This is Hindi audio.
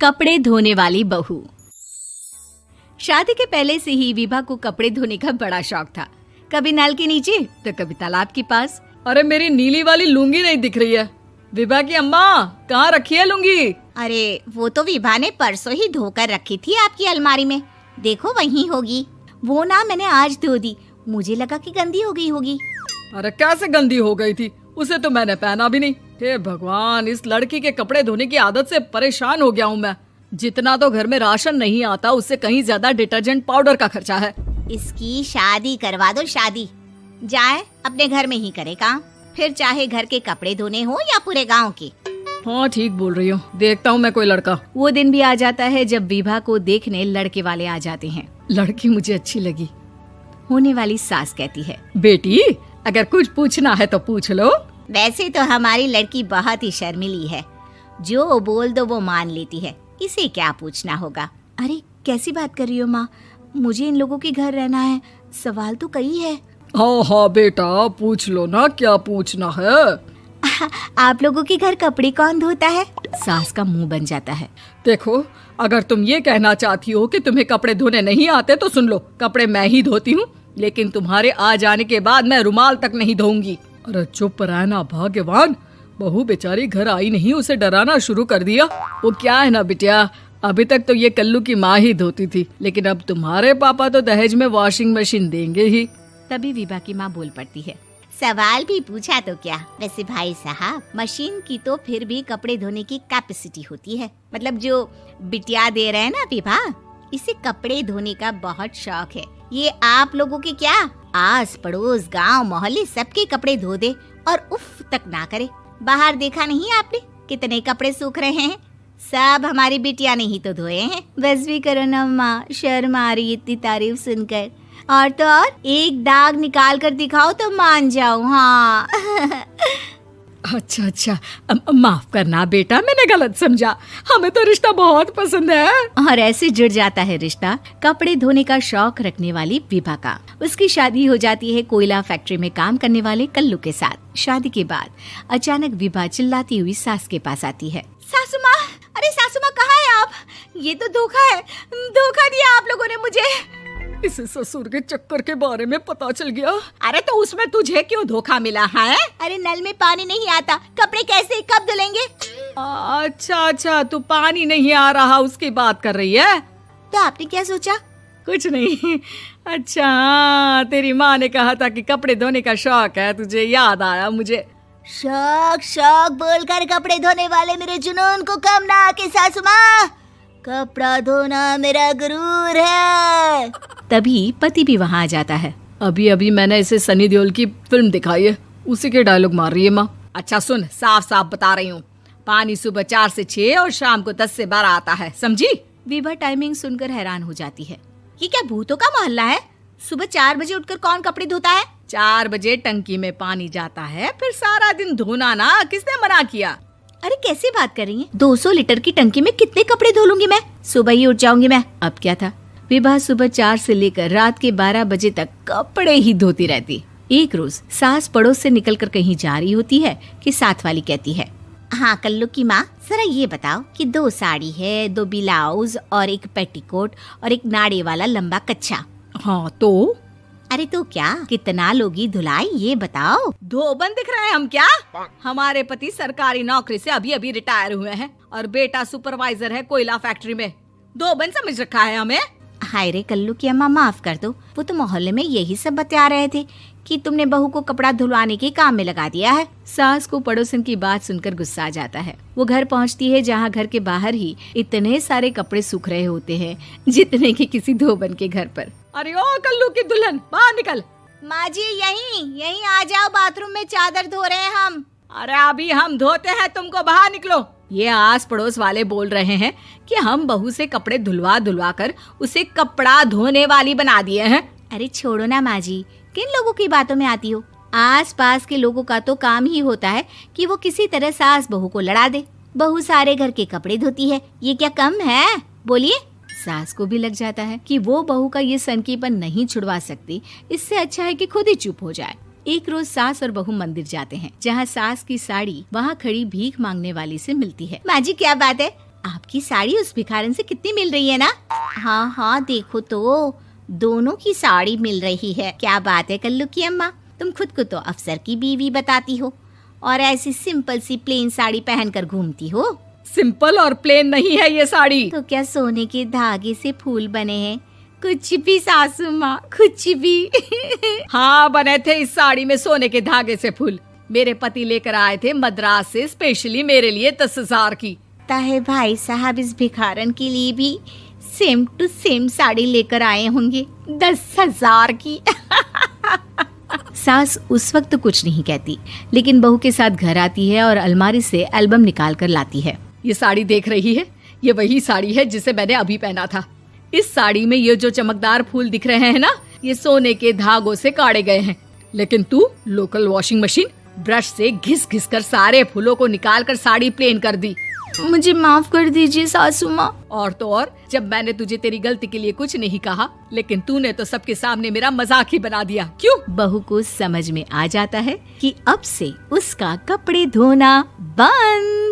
कपड़े धोने वाली बहू। शादी के पहले से ही विभा को कपड़े धोने का बड़ा शौक था। कभी नल के नीचे तो कभी तालाब के पास। अरे मेरी नीली वाली लुंगी नहीं दिख रही है। विभा की अम्मा, कहाँ रखी है लुंगी? अरे वो तो विभा ने परसों ही धोकर रखी थी आपकी अलमारी में, देखो वहीं होगी। वो ना मैंने आज धो दी, मुझे लगा कि गंदी हो गई होगी। अरे कैसे गंदी हो गई थी? उसे तो मैंने पहना भी नहीं। हे भगवान, इस लड़की के कपड़े धोने की आदत से परेशान हो गया हूँ मैं। जितना तो घर में राशन नहीं आता, उससे कहीं ज्यादा डिटर्जेंट पाउडर का खर्चा है। इसकी शादी करवा दो, शादी जाए अपने घर में ही करे काम, फिर चाहे घर के कपड़े धोने हो या पूरे गांव के। हाँ ठीक बोल रही हो, देखता हूँ मैं कोई लड़का। वो दिन भी आ जाता है जब विभा को देखने लड़के वाले आ जाते हैं। लड़की मुझे अच्छी लगी। होने वाली सास कहती है, बेटी अगर कुछ पूछना है तो पूछ लो। वैसे तो हमारी लड़की बहुत ही शर्मीली है, जो बोल दो वो मान लेती है, इसे क्या पूछना होगा। अरे कैसी बात कर रही हो माँ, मुझे इन लोगों के घर रहना है, सवाल तो कई है। हाँ हाँ बेटा, पूछ लो ना, क्या पूछना है। आप लोगों के घर कपड़े कौन धोता है? सास का मुंह बन जाता है। देखो, अगर तुम ये कहना चाहती हो कि तुम्हें कपड़े धोने नहीं आते तो सुन लो, कपड़े मैं ही धोती हूँ, लेकिन तुम्हारे आ जाने के बाद मैं रुमाल तक नहीं धोऊंगी। अरे चुप रहना भाग्यवान, बहू बेचारी घर आई नहीं, उसे डराना शुरू कर दिया। वो क्या है ना बिटिया, अभी तक तो ये कल्लू की माँ ही धोती थी, लेकिन अब तुम्हारे पापा तो दहेज में वॉशिंग मशीन देंगे ही। तभी विभा की माँ बोल पड़ती है, सवाल भी पूछा तो क्या। वैसे भाई साहब, मशीन की तो फिर भी कपड़े धोने की कैपेसिटी होती है। मतलब जो बिटिया दे रहे हैं ना विभा, इसे कपड़े धोने का बहुत शौक है। ये आप लोगों के क्या, आस पड़ोस गांव मोहल्ले सबके कपड़े धो दे और उफ तक ना करे। बाहर देखा नहीं आपने कितने कपड़े सूख रहे हैं? सब हमारी बिटिया ने ही तो धोए हैं। बस भी करो ना माँ, शर्म आ रही इतनी तारीफ सुनकर। और तो और एक दाग निकाल कर दिखाओ तो मान जाओ। हाँ अच्छा, माफ करना बेटा, मैंने गलत समझा। हमें तो रिश्ता बहुत पसंद है। और ऐसे जुड़ जाता है रिश्ता कपड़े धोने का शौक रखने वाली विभा का। उसकी शादी हो जाती है कोयला फैक्ट्री में काम करने वाले कल्लू के साथ। शादी के बाद अचानक विभा चिल्लाती हुई सास के पास आती है। सासू माँ, अरे सासू माँ कहाँ है आप? ये तो धोखा है, धोखा दिया आप लोगों ने मुझे। इसे ससुर के चक्कर के बारे में पता चल गया। अरे तो उसमें तुझे क्यों धोखा मिला है? अरे नल में पानी नहीं आता, कपड़े कैसे कब धुलेंगे? अच्छा, तू पानी नहीं आ रहा उसकी बात कर रही है। तो आपने क्या सोचा? कुछ नहीं। अच्छा, तेरी माँ ने कहा था कि कपड़े धोने का शौक है तुझे, याद आया मुझे। शौक बोलकर कपड़े धोने वाले मेरे जुनून को कम ना आके सासू माँ, कपड़ा धोना मेरा गुरूर है। तभी पति भी वहाँ आ जाता है। अभी मैंने इसे सनी देओल की फिल्म दिखाई है, उसी के डायलॉग मार रही है माँ। अच्छा सुन, साफ बता रही हूँ, पानी सुबह 4 से 6 और शाम को 10 से 12 आता है, समझी? विभा टाइमिंग सुनकर हैरान हो जाती है। ये क्या भूतों का मोहल्ला है? सुबह 4 बजे उठकर कौन कपड़े धोता है? 4 बजे टंकी में पानी जाता है, फिर सारा दिन धोना ना, किसने मना किया? अरे कैसी बात कर रही हैं? 200 लीटर की टंकी में कितने कपड़े धो लूंगी मैं? सुबह ही उठ जाऊंगी मैं। अब क्या था, विभा सुबह 4 से लेकर रात के 12 बजे तक कपड़े ही धोती रहती। एक रोज सास पड़ोस से निकलकर कहीं जा रही होती है कि साथ वाली कहती है, हाँ कल्लू की माँ, जरा ये बताओ कि 2 साड़ी है, 2 ब्लाउज और एक पेटीकोट और एक नाड़े वाला लंबा कच्छा। हाँ तो? अरे तो क्या, कितना लोगी धुलाई ये बताओ। धोबन दिख रहे हैं हम क्या? हमारे पति सरकारी नौकरी से अभी रिटायर हुए हैं और बेटा सुपरवाइजर है कोयला फैक्ट्री में। धोबन समझ रखा है हमें। हाय रे कल्लू की अम्मा, माफ कर दो, वो तो मोहल्ले में यही सब बता रहे थे कि तुमने बहू को कपड़ा धुलवाने के काम में लगा दिया है। सास को पड़ोसन की बात सुनकर गुस्सा आ जाता है। वो घर पहुंचती है जहां घर के बाहर ही इतने सारे कपड़े सूख रहे होते हैं जितने कि किसी धोबन के घर पर। अरे ओ कल्लू की दुल्हन, बाहर निकल। माँ जी यहीं आ जाओ, बाथरूम में चादर धो रहे हैं हम। अरे अभी हम धोते हैं, तुमको बाहर निकलो। ये आस पड़ोस वाले बोल रहे हैं कि हम बहू से कपड़े धुलवा कर उसे कपड़ा धोने वाली बना दिए हैं। अरे छोड़ो ना माँ जी, किन लोगों की बातों में आती हो? आस पास के लोगों का तो काम ही होता है कि वो किसी तरह सास बहू को लड़ा दे। बहू सारे घर के कपड़े धोती है, ये क्या कम है? बोलिए। सास को भी लग जाता है कि वो बहू का ये सनकीपन नहीं छुड़वा सकती, इससे अच्छा है कि खुद ही चुप हो जाए। एक रोज सास और बहू मंदिर जाते हैं, जहाँ सास की साड़ी वहाँ खड़ी भीख मांगने वाली से मिलती है। माँ जी क्या बात है, आपकी साड़ी उस भिखारन से कितनी मिल रही है ना? हाँ हाँ देखो तो, दोनों की साड़ी मिल रही है। क्या बात है कल्लू की अम्मा, तुम खुद को तो अफसर की बीवी बताती हो और ऐसी सिंपल सी प्लेन साड़ी पहनकर घूमती हो। सिंपल और प्लेन नहीं है ये साड़ी। तो क्या सोने के धागे से फूल बने हैं? कुछ भी सासू माँ, कुछ भी। हाँ बने थे इस साड़ी में सोने के धागे से फूल। मेरे पति लेकर आए थे मद्रास से स्पेशली मेरे लिए 10,000 की। ताहे भाई साहब इस भिखारन के लिए भी सेम टू सेम साड़ी लेकर आए होंगे 10,000 की। सास उस वक्त तो कुछ नहीं कहती, लेकिन बहू के साथ घर आती है और अलमारी से एल्बम निकाल कर लाती है। ये साड़ी देख रही है, ये वही साड़ी है जिसे मैंने अभी पहना था। इस साड़ी में ये जो चमकदार फूल दिख रहे हैं ना, ये सोने के धागों से काढ़े गए हैं। लेकिन तू लोकल वॉशिंग मशीन ब्रश से घिस घिस कर सारे फूलों को निकाल कर साड़ी प्लेन कर दी। मुझे माफ कर दीजिए सासू माँ। और तो और, जब मैंने तुझे तेरी गलती के लिए कुछ नहीं कहा, लेकिन तूने तो सबके सामने मेरा मजाक ही बना दिया। क्यों? बहू को समझ में आ जाता है कि अब से उसका कपड़े धोना बंद।